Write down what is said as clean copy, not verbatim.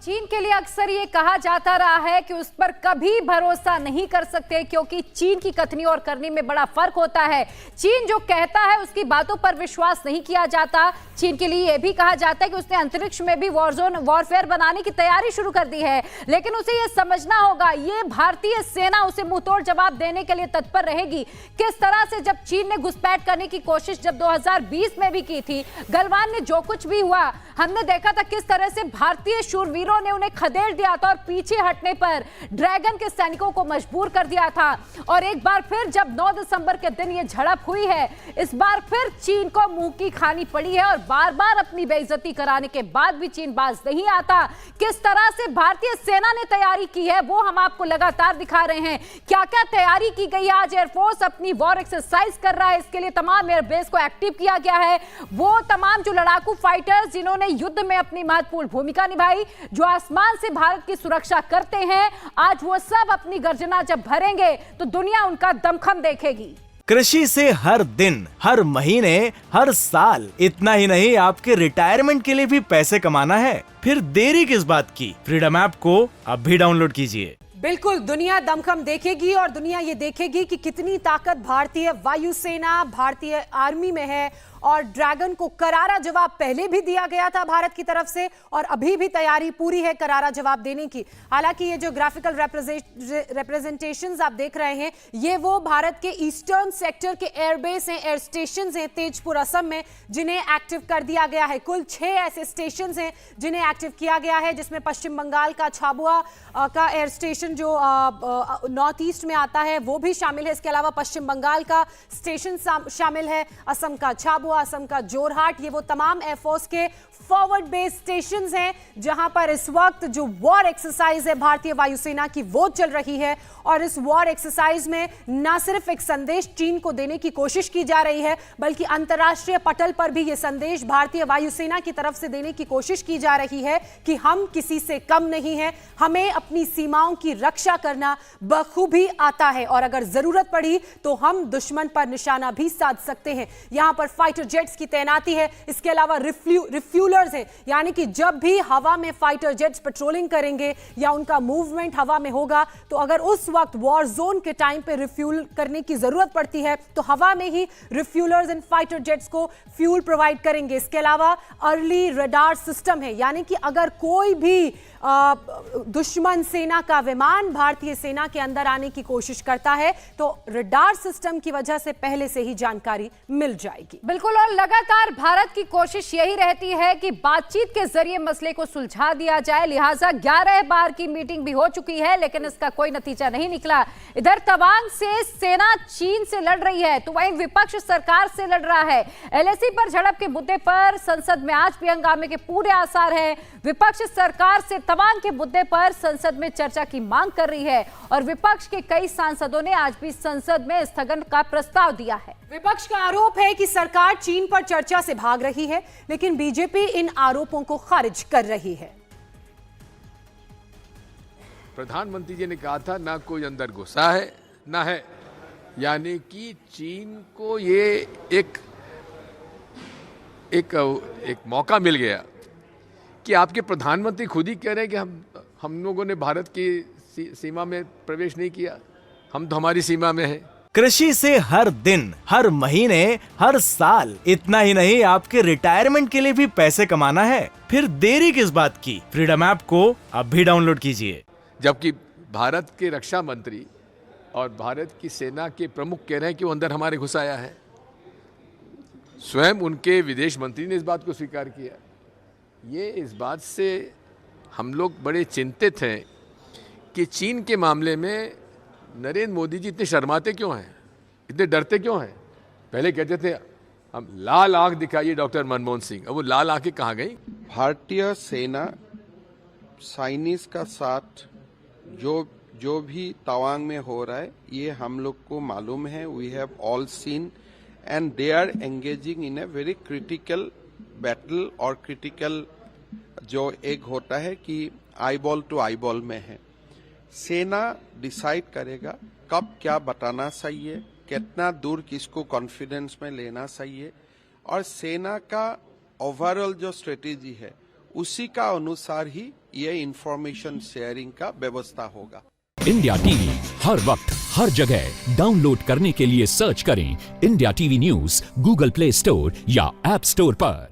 चीन के लिए अक्सर ये कहा जाता रहा है कि उस पर कभी भरोसा नहीं कर सकते, क्योंकि चीन की कथनी और करनी में बड़ा फर्क होता है। चीन जो कहता है उसकी बातों पर विश्वास नहीं किया जाता। चीन के लिए यह भी कहा जाता है कि उसने अंतरिक्ष में भी वॉरफेयर बनाने की तैयारी शुरू कर दी है, लेकिन उसे यह समझना होगा ये भारतीय सेना उसे मुंहतोड़ जवाब देने के लिए तत्पर रहेगी। किस तरह से जब चीन ने घुसपैठ करने की कोशिश जब 2020 में भी की थी, गलवान में जो कुछ भी हुआ हमने देखा था किस तरह से भारतीय शूरवीरों ने उन्हें खदेड़ दिया था और पीछे हटने पर ड्रैगन के सैनिकों को मजबूर कर दिया था। और एक बार फिर जब 9 दिसंबर के दिन यह झड़प हुई है, इस बार फिर चीन को मुंह की खानी पड़ी है और बार बार अपनी बेइज्जती कराने के बाद भी चीन बाज नहीं आता। किस तरह से भारतीय सेना ने तैयारी की है वो हम आपको लगातार दिखा रहे हैं। क्या क्या तैयारी की गई है, आज एयरफोर्स अपनी वॉर एक्सरसाइज कर रहा है, इसके लिए तमाम एयरबेस को एक्टिव किया गया है। वो तमाम जो लड़ाकू फाइटर्स जिन्होंने युद्ध में अपनी महत्वपूर्ण भूमिका निभाई, जो आसमान से भारत की सुरक्षा करते हैं, आज वो सब अपनी गर्जना जब भरेंगे तो दुनिया उनका दमखम देखेगी। कृषि से हर दिन, हर महीने, हर साल, इतना ही नहीं आपके रिटायरमेंट के लिए भी पैसे कमाना है, फिर देरी किस बात की। फ्रीडम ऐप को अब भी डाउनलोड कीजिए। बिल्कुल, दुनिया दमखम देखेगी और दुनिया ये देखेगी कि कितनी ताकत भारतीय वायुसेना, भारतीय आर्मी में है। और ड्रैगन को करारा जवाब पहले भी दिया गया था भारत की तरफ से और अभी भी तैयारी पूरी है करारा जवाब देने की। हालांकि ये जो ग्राफिकल रिप्रेजेंटेशंस आप देख रहे हैं, ये वो भारत के ईस्टर्न सेक्टर के एयरबेस हैं, एयर स्टेशंस हैं तेजपुर असम में, जिन्हें एक्टिव कर दिया गया है। कुल 6 ऐसे स्टेशंस हैं जिन्हें एक्टिव किया गया है, जिसमें पश्चिम बंगाल का छाबुआ का एयर स्टेशन जो नॉर्थ ईस्ट में आता है वो भी शामिल है। इसके अलावा पश्चिम बंगाल का स्टेशन शामिल है, असम का छाबुआ, असम का जोरहाट। ये वो तमाम एयरफोर्स के फॉरवर्ड बेस स्टेशंस हैं जहां पर इस वक्त जो वॉर एक्सरसाइज है भारतीय वायुसेना की वो चल रही है। और इस वॉर एक्सरसाइज में न सिर्फ एक संदेश चीन को देने की कोशिश की जा रही है, बल्कि अंतर्राष्ट्रीय पटल पर भी यह संदेश भारतीय वायुसेना की तरफ से देने की कोशिश की जा रही है कि हम किसी से कम नहीं हैं, हमें अपनी सीमाओं की रक्षा करना बखूबी आता है और अगर जरूरत पड़ी तो हम दुश्मन पर निशाना भी साध सकते हैं। यहां पर फाइटर जेट्स की तैनाती है, इसके अलावा रिफ्यूलर्स हैं, यानी कि जब भी हवा में फाइटर जेट्स पेट्रोलिंग करेंगे या उनका मूवमेंट हवा में होगा तो अगर उस वक्त वॉर जोन के टाइम पे रिफ्यूल करने की जरूरत पड़ती है तो हवा में ही रिफ्यूलर्स एंड फाइटर जेट्स को फ्यूल प्रोवाइड करेंगे। इसके अलावा अर्ली रडार सिस्टम है, यानी कि अगर कोई भी दुश्मन सेना का विमान भारतीय सेना के अंदर आने की कोशिश करता है तो रडार सिस्टम की वजह से पहले से ही जानकारी मिल जाएगी। बिल्कुल, और लगातार भारत की कोशिश यही रहती है कि बातचीत के जरिए मसले को सुलझा दिया जाए। लिहाजा 11 बार की मीटिंग भी हो चुकी है, लेकिन इसका कोई नतीजा नहीं निकला। इधर तवांग से सेना चीन से लड़ रही है तो वहीं विपक्ष सरकार से लड़ रहा है। एलएसी पर झड़प के मुद्दे पर संसद में आज भी हंगामे के पूरे आसार हैं। विपक्ष सरकार से तवांग के मुद्दे पर संसद में चर्चा की मांग कर रही है और विपक्ष के कई सांसदों ने आज भी संसद में स्थगन का प्रस्ताव दिया है। विपक्ष का आरोप है कि सरकार चीन पर चर्चा से भाग रही है, लेकिन बीजेपी इन आरोपों को खारिज कर रही है। प्रधानमंत्री जी ने कहा था ना कोई अंदर घुसा है ना है, यानी कि चीन को ये एक मौका मिल गया कि आपके प्रधानमंत्री खुद ही कह रहे हैं कि हम लोगों ने भारत की सीमा में प्रवेश नहीं किया, हम तो हमारी सीमा में हैं। कृषि से हर दिन, हर महीने, हर साल, इतना ही नहीं आपके रिटायरमेंट के लिए भी पैसे कमाना है, फिर देरी किस बात की। फ्रीडम ऐप को अब भी डाउनलोड कीजिए। जबकि भारत के रक्षा मंत्री और भारत की सेना के प्रमुख कह रहे हैं कि वो अंदर हमारे घुस आया है। स्वयं उनके विदेश मंत्री ने इस बात को स्वीकार किया। ये इस बात से हम लोग बड़े चिंतित हैं कि चीन के मामले में नरेंद्र मोदी जी इतने शर्माते क्यों हैं, इतने डरते क्यों हैं। पहले कहते थे हम लाल आंख दिखाइए डॉक्टर मनमोहन सिंह, अब वो लाल आंखें कहाँ गई। भारतीय सेना चाइनीज का साथ जो भी तवांग में हो रहा है ये हम लोग को मालूम है। We have all seen and they are engaging in a very critical battle और क्रिटिकल जो एक होता है कि आईबॉल टू आईबॉल में है। सेना डिसाइड करेगा कब क्या बताना चाहिए, कितना दूर किसको कॉन्फिडेंस में लेना चाहिए और सेना का ओवरऑल जो स्ट्रेटेजी है उसी का अनुसार ही ये इंफॉर्मेशन शेयरिंग का व्यवस्था होगा। इंडिया टीवी हर वक्त हर जगह डाउनलोड करने के लिए सर्च करें India TV news Google play store या ऐप स्टोर पर।